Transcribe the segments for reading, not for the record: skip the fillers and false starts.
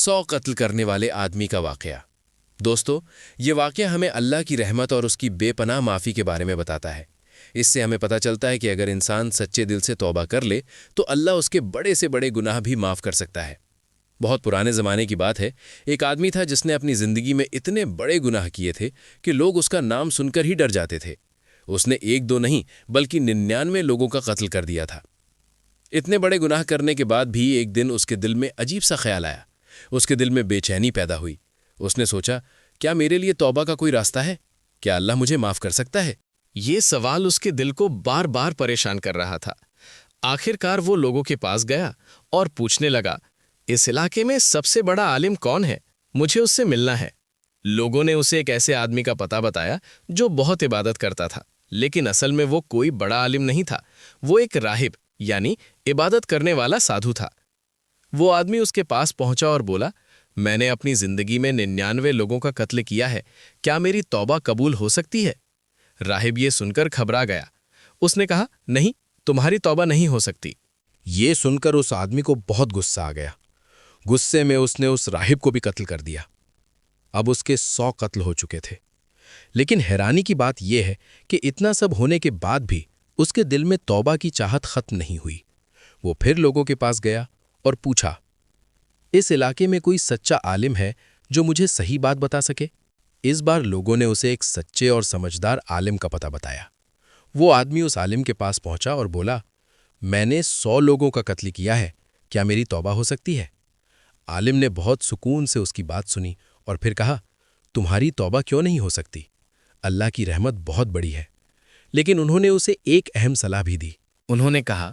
100 قتل کرنے والے آدمی کا واقعہ۔ دوستو، یہ واقعہ ہمیں اللہ کی رحمت اور اس کی بے پناہ معافی کے بارے میں بتاتا ہے۔ اس سے ہمیں پتہ چلتا ہے کہ اگر انسان سچے دل سے توبہ کر لے تو اللہ اس کے بڑے سے بڑے گناہ بھی معاف کر سکتا ہے۔ بہت پرانے زمانے کی بات ہے، ایک آدمی تھا جس نے اپنی زندگی میں اتنے بڑے گناہ کیے تھے کہ لوگ اس کا نام سن کر ہی ڈر جاتے تھے۔ اس نے 1-2 نہیں بلکہ 99 لوگوں کا قتل کر دیا تھا۔ اتنے بڑے گناہ کرنے کے بعد بھی ایک دن اس کے دل میں عجیب سا خیال آیا۔ اس کے دل میں بے چینی پیدا ہوئی۔ اس نے سوچا، کیا میرے لیے توبہ کا کوئی راستہ ہے؟ کیا اللہ مجھے معاف کر سکتا ہے؟ یہ سوال اس کے دل کو بار بار پریشان کر رہا تھا۔ آخر کار وہ لوگوں کے پاس گیا اور پوچھنے لگا، اس علاقے میں سب سے بڑا عالم کون ہے؟ مجھے اس سے ملنا ہے۔ لوگوں نے اسے ایک ایسے آدمی کا پتہ بتایا جو بہت عبادت کرتا تھا، لیکن اصل میں وہ کوئی بڑا عالم نہیں تھا۔ وہ ایک راہب یعنی عبادت کرنے والا سادھو تھا۔ وہ آدمی اس کے پاس پہنچا اور بولا، میں نے اپنی زندگی میں 99 لوگوں کا قتل کیا ہے، کیا میری توبہ قبول ہو سکتی ہے؟ راہب یہ سن کر گھبرا گیا۔ اس نے کہا، نہیں، تمہاری توبہ نہیں ہو سکتی۔ یہ سن کر اس آدمی کو بہت غصہ آ گیا۔ غصے میں اس نے اس راہب کو بھی قتل کر دیا۔ اب اس کے 100 قتل ہو چکے تھے۔ لیکن حیرانی کی بات یہ ہے کہ اتنا سب ہونے کے بعد بھی اس کے دل میں توبہ کی چاہت ختم نہیں ہوئی۔ وہ پھر لوگوں کے پاس گیا اور پوچھا، اس علاقے میں کوئی سچا عالم ہے جو مجھے صحیح بات بتا سکے؟ اس بار لوگوں نے اسے ایک سچے اور سمجھدار عالم کا پتہ بتایا۔ وہ آدمی اس عالم کے پاس پہنچا اور بولا، میں نے 100 لوگوں کا قتل کیا ہے، کیا میری توبہ ہو سکتی ہے؟ عالم نے بہت سکون سے اس کی بات سنی اور پھر کہا، تمہاری توبہ کیوں نہیں ہو سکتی؟ اللہ کی رحمت بہت بڑی ہے۔ لیکن انہوں نے اسے ایک اہم صلاح بھی دی۔ انہوں نے کہا،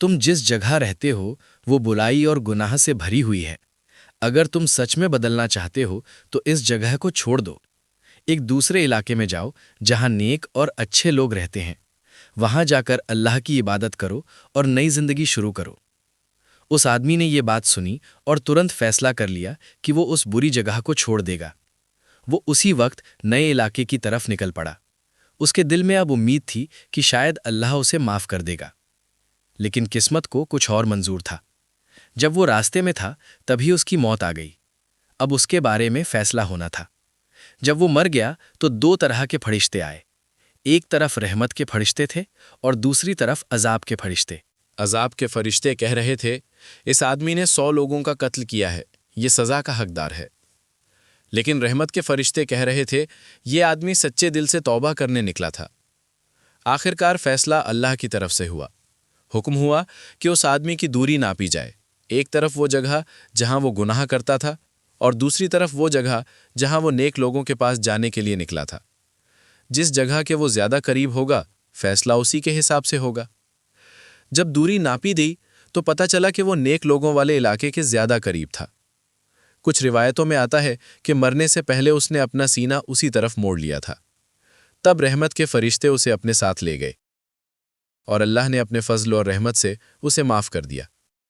تم جس جگہ رہتے ہو وہ برائی اور گناہ سے بھری ہوئی ہے۔ اگر تم سچ میں بدلنا چاہتے ہو تو اس جگہ کو چھوڑ دو۔ ایک دوسرے علاقے میں جاؤ جہاں نیک اور اچھے لوگ رہتے ہیں۔ وہاں جا کر اللہ کی عبادت کرو اور نئی زندگی شروع کرو۔ اس آدمی نے یہ بات سنی اور ترنت فیصلہ کر لیا کہ وہ اس بری جگہ کو چھوڑ دے گا۔ وہ اسی وقت نئے علاقے کی طرف نکل پڑا۔ اس کے دل میں اب امید تھی کہ شاید اللہ اسے معاف کر دے گا، لیکن قسمت کو کچھ اور منظور تھا۔ جب وہ راستے میں تھا تبھی اس کی موت آ گئی۔ اب اس کے بارے میں فیصلہ ہونا تھا۔ جب وہ مر گیا تو 2 طرح کے فرشتے آئے۔ ایک طرف رحمت کے فرشتے تھے اور دوسری طرف عذاب کے فرشتے۔ عذاب کے فرشتے کہہ رہے تھے، اس آدمی نے 100 لوگوں کا قتل کیا ہے، یہ سزا کا حقدار ہے۔ لیکن رحمت کے فرشتے کہہ رہے تھے، یہ آدمی سچے دل سے توبہ کرنے نکلا تھا۔ آخرکار فیصلہ اللہ کی طرف سے ہوا۔ حکم ہوا کہ اس آدمی کی دوری ناپی جائے، ایک طرف وہ جگہ جہاں وہ گناہ کرتا تھا اور دوسری طرف وہ جگہ جہاں وہ نیک لوگوں کے پاس جانے کے لیے نکلا تھا۔ جس جگہ کے وہ زیادہ قریب ہوگا، فیصلہ اسی کے حساب سے ہوگا۔ جب دوری ناپی دی تو پتہ چلا کہ وہ نیک لوگوں والے علاقے کے زیادہ قریب تھا۔ کچھ روایتوں میں آتا ہے کہ مرنے سے پہلے اس نے اپنا سینہ اسی طرف موڑ لیا تھا۔ تب رحمت کے فرشتے اسے اپنے ساتھ لے گئے اور اللہ نے اپنے فضل اور رحمت سے اسے معاف کر دیا۔